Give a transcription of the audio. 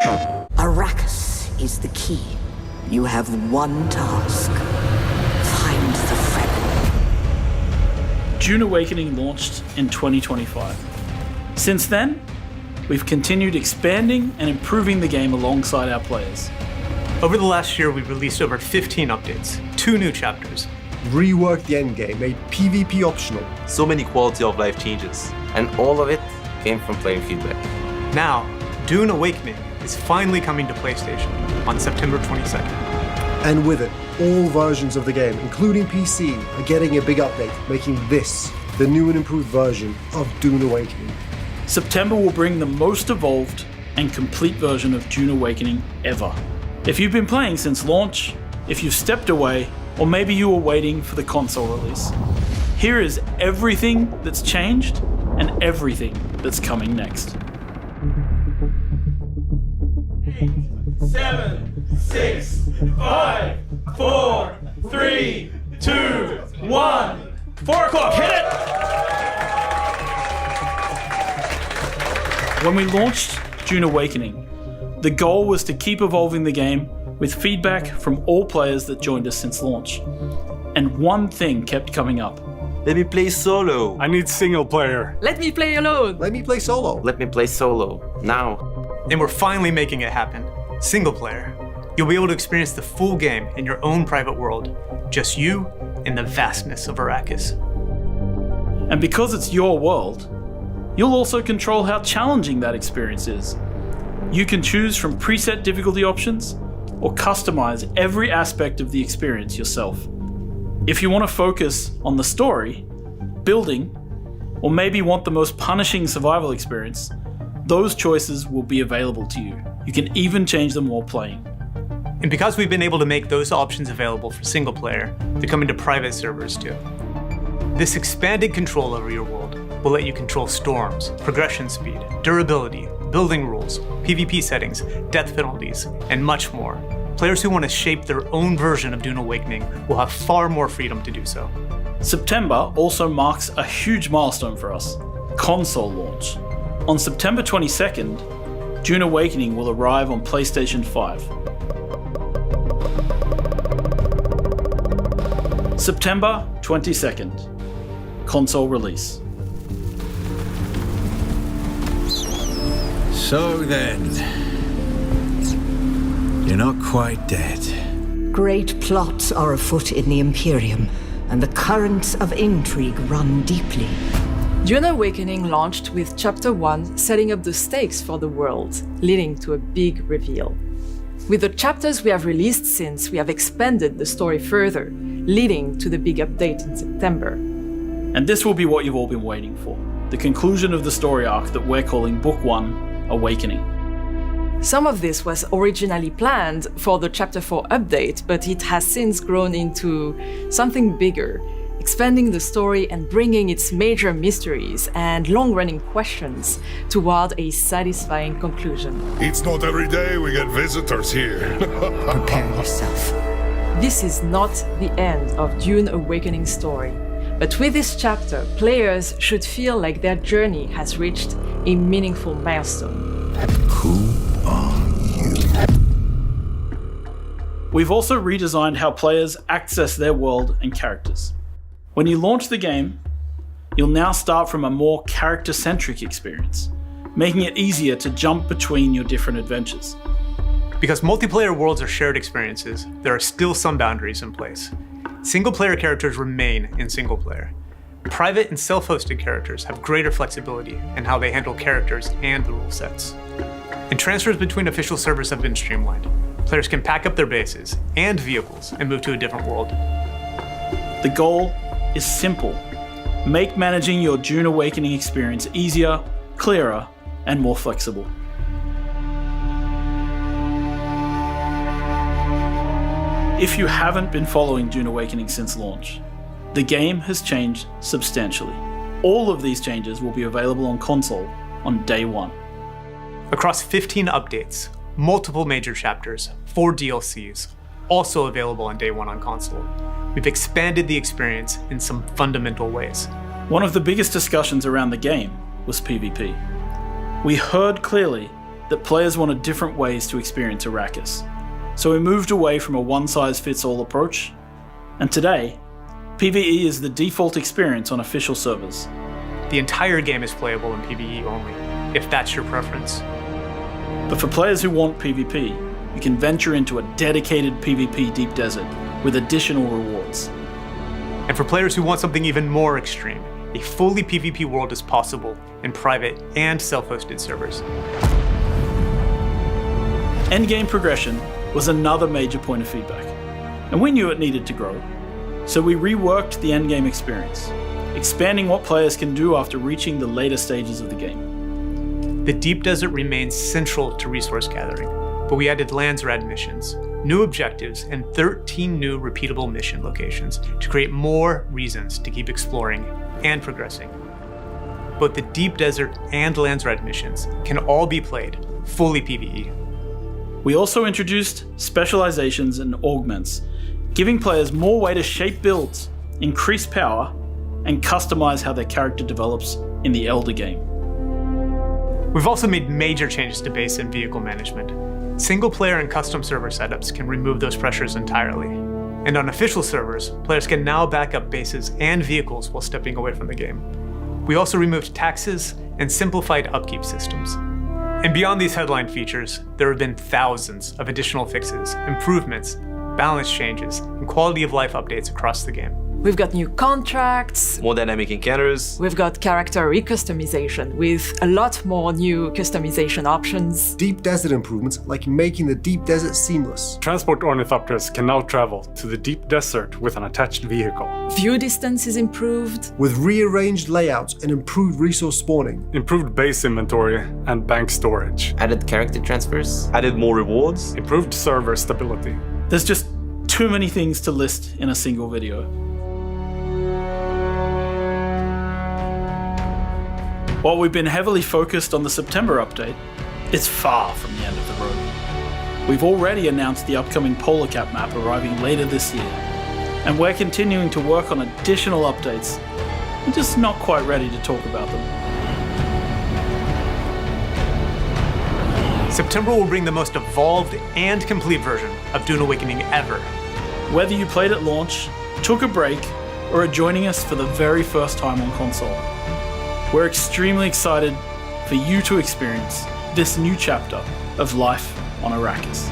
Arrakis is the key. You have one task. Find the Fremen. Dune Awakening launched in 2025. Since then, we've continued expanding and improving the game alongside our players. Over the last year, we've released over 15 updates, 2 new chapters, reworked the endgame, made PvP optional. So many quality of life changes. And all of it came from player feedback. Now, Dune Awakening is finally coming to PlayStation on September 22nd. And with it, all versions of the game, including PC, are getting a big update, making this the new and improved version of Dune Awakening. September will bring the most evolved and complete version of Dune Awakening ever. If you've been playing since launch, if you've stepped away, or maybe you were waiting for the console release, here is everything that's changed and everything that's coming next. 7, 6, 5, 4, 3, 2, 1. 4 o'clock, hit it! When we launched Dune Awakening, the goal was to keep evolving the game with feedback from all players that joined us since launch. And one thing kept coming up. Let me play solo. I need single player. Let me play alone. Let me play solo. Let me play solo, now. And we're finally making it happen. Single player. You'll be able to experience the full game in your own private world. Just you and the vastness of Arrakis. And because it's your world, you'll also control how challenging that experience is. You can choose from preset difficulty options or customize every aspect of the experience yourself. If you want to focus on the story, building, or maybe want the most punishing survival experience, those choices will be available to you. You can even change them while playing. And because we've been able to make those options available for single player, they're coming to private servers too. This expanded control over your world will let you control storms, progression speed, durability, building rules, PvP settings, death penalties, and much more. Players who want to shape their own version of Dune Awakening will have far more freedom to do so. September also marks a huge milestone for us, console launch. On September 22nd, Dune Awakening will arrive on PlayStation 5. September 22nd, console release. So then, you're not quite dead. Great plots are afoot in the Imperium, and the currents of intrigue run deeply. Dune Awakening launched with Chapter 1 setting up the stakes for the world, leading to a big reveal. With the chapters we have released since, we have expanded the story further, leading to the big update in September. And this will be what you've all been waiting for, the conclusion of the story arc that we're calling Book 1, Awakening. Some of this was originally planned for the Chapter 4 update, but it has since grown into something bigger, expanding the story and bringing its major mysteries and long-running questions toward a satisfying conclusion. It's not every day we get visitors here. Prepare yourself. This is not the end of Dune Awakening's story, but with this chapter, players should feel like their journey has reached a meaningful milestone. Who are you? We've also redesigned how players access their world and characters. When you launch the game, you'll now start from a more character-centric experience, making it easier to jump between your different adventures. Because multiplayer worlds are shared experiences, there are still some boundaries in place. Single-player characters remain in single-player. Private and self-hosted characters have greater flexibility in how they handle characters and the rule sets. And transfers between official servers have been streamlined. Players can pack up their bases and vehicles and move to a different world. The goal is simple. Make managing your Dune Awakening experience easier, clearer, and more flexible. If you haven't been following Dune Awakening since launch, the game has changed substantially. All of these changes will be available on console on day one. Across 15 updates, multiple major chapters, 4 DLCs, also available on day one on console, we've expanded the experience in some fundamental ways. One of the biggest discussions around the game was PvP. We heard clearly that players wanted different ways to experience Arrakis. So we moved away from a one-size-fits-all approach, and today, PvE is the default experience on official servers. The entire game is playable in PvE only, if that's your preference. But for players who want PvP, you can venture into a dedicated PvP deep desert with additional rewards. And for players who want something even more extreme, a fully PvP world is possible in private and self-hosted servers. Endgame progression was another major point of feedback, and we knew it needed to grow. So we reworked the endgame experience, expanding what players can do after reaching the later stages of the game. The Deep Desert remains central to resource gathering, but we added Landsrad missions, new objectives, and 13 new repeatable mission locations to create more reasons to keep exploring and progressing. Both the Deep Desert and Landsrad missions can all be played fully PvE. We also introduced specializations and augments, giving players more way to shape builds, increase power, and customize how their character develops in the Elder game. We've also made major changes to base and vehicle management. Single player and custom server setups can remove those pressures entirely. And on official servers, players can now back up bases and vehicles while stepping away from the game. We also removed taxes and simplified upkeep systems. And beyond these headline features, there have been thousands of additional fixes, improvements, balance changes, and quality of life updates across the game. We've got new contracts. More dynamic encounters. We've got character recustomization with a lot more new customization options. Deep desert improvements like making the deep desert seamless. Transport ornithopters can now travel to the deep desert with an attached vehicle. View distance is improved. With rearranged layouts and improved resource spawning. Improved base inventory and bank storage. Added character transfers. Added more rewards. Improved server stability. There's just too many things to list in a single video. While we've been heavily focused on the September update, it's far from the end of the road. We've already announced the upcoming Polar Cap map arriving later this year, and we're continuing to work on additional updates. We're just not quite ready to talk about them. September will bring the most evolved and complete version of Dune Awakening ever. Whether you played at launch, took a break, or are joining us for the very first time on console, we're extremely excited for you to experience this new chapter of life on Arrakis.